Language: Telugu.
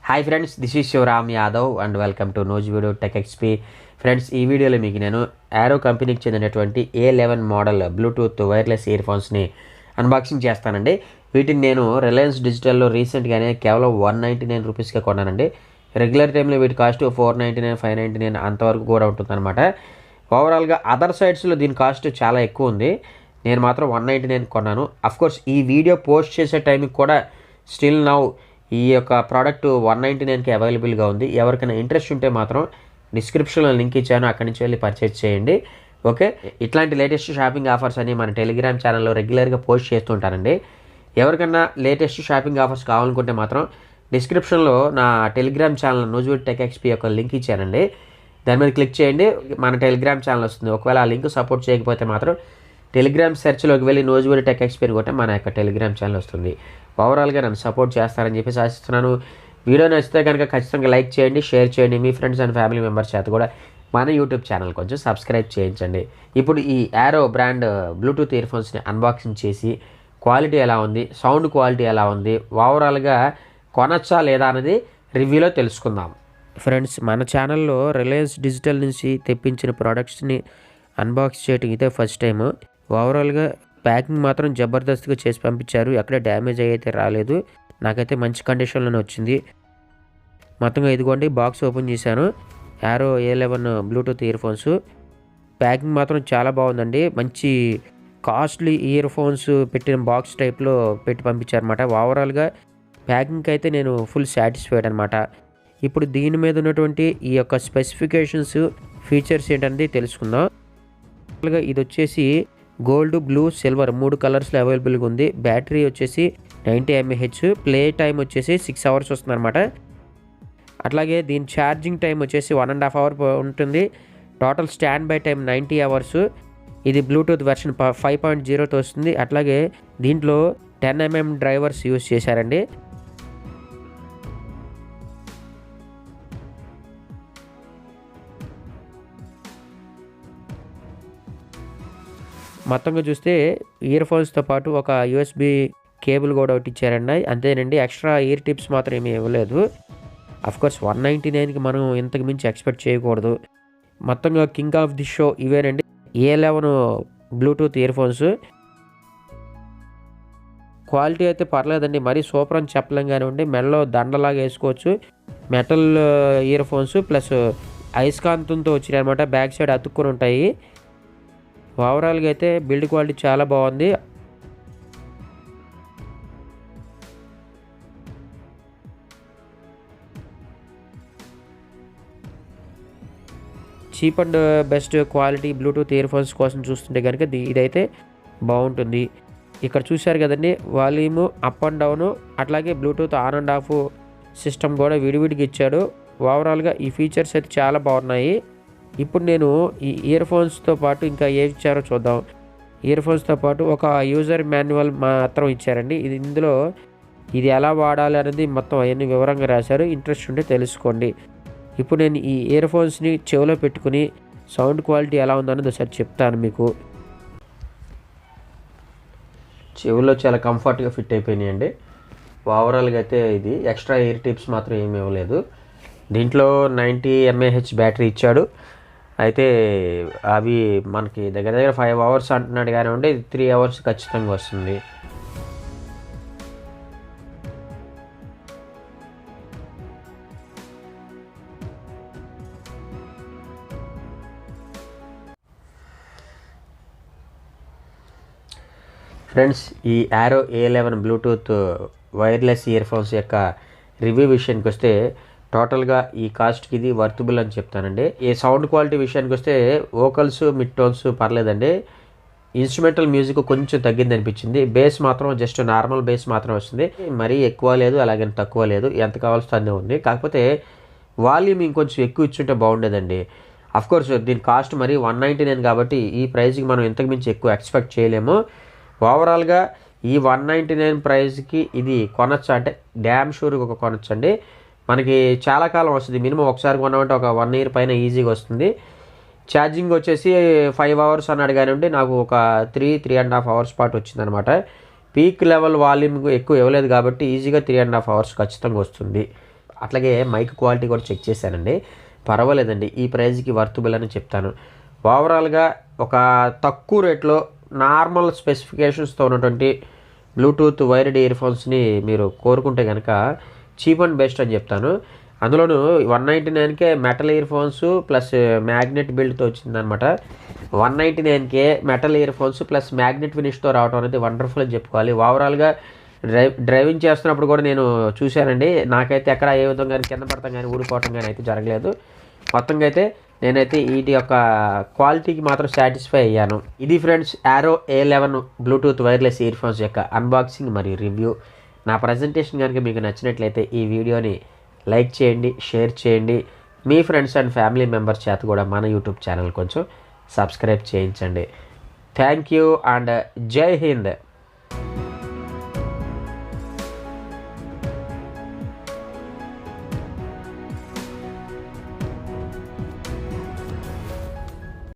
Hi friends, this is Shivaram Yadav and welcome to Nuzvid tech XP. Friends, ఈ వీడియోలో మీకు నేను యారో కంపెనీకి చెందినటువంటి A11 model bluetooth wireless ear ఫోన్స్ని అన్బాక్సింగ్ చేస్తానండి. వీటిని నేను రిలయన్స్ డిజిటల్లో రీసెంట్గానే కేవలం 199 రూపీస్కే కొన్నానండి. రెగ్యులర్ టైంలో వీటి కాస్ట్ 499, 599 అంతవరకు కూడా ఉంటుందన్నమాట. ఓవరాల్గా అదర్ సైట్స్లో దీని కాస్ట్ చాలా ఎక్కువ ఉంది. నేను మాత్రం 199 కొన్నాను. అఫ్కోర్స్ ఈ వీడియో పోస్ట్ చేసే టైంకి కూడా స్టిల్ నౌ ఈ యొక్క ప్రోడక్ట్ 199కి అవైలబుల్గా ఉంది. ఎవరికైనా ఇంట్రెస్ట్ ఉంటే మాత్రం డిస్క్రిప్షన్లో లింక్ ఇచ్చాను, అక్కడి నుంచి వెళ్ళి పర్చేజ్ చేయండి. ఓకే, ఇట్లాంటి లేటెస్ట్ షాపింగ్ ఆఫర్స్ అని మన టెలిగ్రామ్ ఛానల్లో రెగ్యులర్గా పోస్ట్ చేస్తుంటానండి. ఎవరికైనా లేటెస్ట్ షాపింగ్ ఆఫర్స్ కావాలనుకుంటే మాత్రం డిస్క్రిప్షన్లో నా టెలిగ్రామ్ ఛానల్ నూజ్విడ్ టెక్ ఎక్స్పీ యొక్క లింక్ ఇచ్చానండి. దాని మీద క్లిక్ చేయండి, మన టెలిగ్రామ్ ఛానల్ వస్తుంది. ఒకవేళ ఆ లింక్ సపోర్ట్ చేయకపోతే మాత్రం టెలిగ్రామ్ సెర్చ్లోకి వెళ్ళి నూజ్విడ్ టెక్ ఎక్స్పీ కొట్టే మన యొక్క టెలిగ్రామ్ ఛానల్ వస్తుంది. ఓవరాల్గా నన్ను సపోర్ట్ చేస్తారని చెప్పేసి ఆశిస్తున్నాను. వీడియో నచ్చితే కనుక ఖచ్చితంగా లైక్ చేయండి, షేర్ చేయండి. మీ ఫ్రెండ్స్ అండ్ ఫ్యామిలీ మెంబర్స్ చేత కూడా మన యూట్యూబ్ ఛానల్ కొంచెం సబ్స్క్రైబ్ చేయించండి. ఇప్పుడు ఈ యారో బ్రాండ్ బ్లూటూత్ ఇయర్ ఫోన్స్ని అన్బాక్సింగ్ చేసి క్వాలిటీ ఎలా ఉంది, సౌండ్ క్వాలిటీ ఎలా ఉంది, ఓవరాల్గా కొనచ్చా లేదా అనేది రివ్యూలో తెలుసుకుందాం. ఫ్రెండ్స్, మన ఛానల్లో రిలయన్స్ డిజిటల్ నుంచి తెప్పించిన ప్రోడక్ట్స్ని అన్బాక్స్ చేయడం ఇదే ఫస్ట్ టైం. ఓవరాల్గా ప్యాకింగ్ మాత్రం జబర్దస్త్గా చేసి పంపించారు. ఎక్కడ డ్యామేజ్ అయితే రాలేదు. నాకైతే మంచి కండిషన్లోనే వచ్చింది. మొత్తంగా ఇదిగోండి, బాక్స్ ఓపెన్ చేశాను. Arrow A11 Bluetooth ear phones packing మాత్రం చాలా బాగుందండి. మంచి కాస్ట్లీ ఇయర్ ఫోన్స్ పెట్టిన బాక్స్ టైప్లో పెట్టి పంపించారన్నమాట. ఓవరాల్గా ప్యాకింగ్కి అయితే నేను ఫుల్ సాటిస్ఫైడ్ అనమాట. ఇప్పుడు దీని మీద ఉన్నటువంటి ఈ యొక్క స్పెసిఫికేషన్స్, ఫీచర్స్ ఏంటనేది తెలుసుకుందాం. ఇది వచ్చేసి గోల్డ్, బ్లూ, సిల్వర్ 3 కలర్స్లో అవైలబుల్గా ఉంది. బ్యాటరీ వచ్చేసి 90 mAh, ప్లే టైం వచ్చేసి 6 hours వస్తుందన్నమాట. అట్లాగే దీని ఛార్జింగ్ టైం వచ్చేసి 1.5 hour ఉంటుంది. Total stand by time 90 hours. ఇది బ్లూటూత్ వెర్షన్ 5.0తో వస్తుంది. అట్లాగే దీంట్లో 10 mm డ్రైవర్స్ యూజ్ చేశారండి. మొత్తంగా చూస్తే ఇయర్ ఫోన్స్తో పాటు ఒక USB కేబుల్ కూడా ఒకటి ఇచ్చారండి. అంతేనండి, ఎక్స్ట్రా ఇయర్ టిప్స్ మాత్రం ఏమీ ఇవ్వలేదు. అఫ్కోర్స్ 199కి మనం ఇంతకు మించి ఎక్స్పెక్ట్ చేయకూడదు. మొత్తంగా కింగ్ ఆఫ్ ది షో ఇవేనండి, A11 Bluetooth ear phones. Quality అయితే పర్లేదండి, మరీ సూపర్ అని చెప్పలేం కానివ్వండి. మెడలో దండలాగా వేసుకోవచ్చు. మెటల్ ఇయర్ ఫోన్స్ ప్లస్ అయస్కాంతంతో వచ్చినాయి అనమాట. బ్యాక్ సైడ్ అతుక్కుని ఉంటాయి. ఓవరాల్గా అయితే బిల్డ్ క్వాలిటీ చాలా బాగుంది. Cheap and best quality Bluetooth ear phones కోసం చూస్తుంటే కనుక ఇదైతే బాగుంటుంది. ఇక్కడ చూశారు కదండి, వాల్యూము అప్ అండ్ డౌను, అట్లాగే Bluetooth on and of system కూడా విడివిడిగా ఇచ్చాడు. ఓవరాల్గా ఈ ఫీచర్స్ అయితే చాలా బాగున్నాయి. ఇప్పుడు నేను ఈ ఇయర్ ఫోన్స్తో పాటు ఇంకా ఏమి ఇచ్చారో చూద్దాం. ఇయర్ ఫోన్స్తో పాటు ఒక యూజర్ మాన్యువల్ మాత్రం ఇచ్చారండి. ఇందులో ఇది ఎలా వాడాలి అనేది మొత్తం అవన్నీ వివరంగా రాశారు. ఇంట్రెస్ట్ ఉంటే తెలుసుకోండి. ఇప్పుడు నేను ఈ ఇయర్ ఫోన్స్ని చెవిలో పెట్టుకుని సౌండ్ క్వాలిటీ ఎలా ఉందన్నది ఒకసారి చెప్తాను మీకు. చెవిలో చాలా కంఫర్ట్గా ఫిట్ అయిపోయినాయండి. ఓవరాల్గా అయితే ఇది ఎక్స్ట్రా ఇయర్ టిప్స్ మాత్రం ఏమి ఇవ్వలేదు. దీంట్లో 90 mAh బ్యాటరీ ఇచ్చాడు. అయితే అవి మనకి దగ్గర 5 hours అంటున్నాడు కానివ్వండి, 3 hours ఖచ్చితంగా వస్తుంది. ఫ్రెండ్స్, ఈ arrow A11 Bluetooth wireless ear phones యొక్క రివ్యూ విషయానికి వస్తే టోటల్గా ఈ కాస్ట్కి ఇది వర్తబుల్ అని చెప్తానండి. ఈ సౌండ్ క్వాలిటీ విషయానికి వస్తే వోకల్స్, మిడ్ టోన్స్ పర్లేదండి. ఇన్స్ట్రుమెంటల్ మ్యూజిక్ కొంచెం తగ్గింది అనిపించింది. బేస్ మాత్రం జస్ట్ నార్మల్ బేస్ మాత్రం వస్తుంది. మరీ ఎక్కువ లేదు, అలాగే తక్కువ లేదు. ఎంత కావాల్సి అంతే ఉంది. కాకపోతే వాల్యూమ్ ఇంకొంచెం ఎక్కువ ఇచ్చుంటే బాగుండేదండి. అఫ్కోర్స్ దీని కాస్ట్ మరి 199 కాబట్టి ఈ ప్రైస్కి మనం ఇంతకు మించి ఎక్కువ ఎక్స్పెక్ట్ చేయలేము. ఓవరాల్గా ఈ 199 ప్రైస్కి ఇది కొనొచ్చా అంటే డ్యామ్ షూర్గా కొనొచ్చండి. మనకి చాలా కాలం వస్తుంది. మినిమం ఒకసారి కొన్నామంటే ఒక 1 year పైన ఈజీగా వస్తుంది. ఛార్జింగ్ వచ్చేసి 5 hours అన్నాడు కానివ్వండి, నాకు ఒక 3.5 hours పాటు వచ్చిందనమాట. పీక్ లెవెల్ వాల్యూమ్ ఎక్కువ ఇవ్వలేదు కాబట్టి ఈజీగా 3.5 hours ఖచ్చితంగా వస్తుంది. అట్లాగే మైక్ క్వాలిటీ కూడా చెక్ చేశానండి, పర్వాలేదండి. ఈ ప్రైస్కి వర్తబుల్ అని చెప్తాను. ఓవరాల్గా ఒక తక్కువ రేట్లో నార్మల్ స్పెసిఫికేషన్స్తో ఉన్నటువంటి బ్లూటూత్ వైర్డ్ ఇయర్ ఫోన్స్ని మీరు కోరుకుంటే కనుక చీప్ అండ్ బెస్ట్ అని చెప్తాను. అందులోనూ 199కే metal ear phones plus magnet బిల్డ్తో వచ్చిందనమాట. 199కే metal ear phones plus magnet ఫినిష్తో రావడం అనేది వండర్ఫుల్ అని చెప్పుకోవాలి. ఓవరాల్గా డ్రైవింగ్ చేస్తున్నప్పుడు కూడా నేను చూశానండి, నాకైతే ఎక్కడ ఏ విధంగా కింద పడతాం కానీ ఊడిపోవటం కానీ అయితే జరగలేదు. మొత్తంగా అయితే నేనైతే వీటి యొక్క క్వాలిటీకి మాత్రం సాటిస్ఫై అయ్యాను. ఇది friends arrow A11 Bluetooth wireless ear phones యొక్క అన్బాక్సింగ్ మరియు రివ్యూ. నా ప్రజెంటేషన్ కనుక మీకు నచ్చినట్లయితే ఈ వీడియోని లైక్ చేయండి, షేర్ చేయండి. మీ ఫ్రెండ్స్ అండ్ ఫ్యామిలీ మెంబర్స్ చేత కూడా మన యూట్యూబ్ ఛానల్ కొంచెం సబ్స్క్రైబ్ చేయించండి. థ్యాంక్ యూ అండ్ జై హింద్.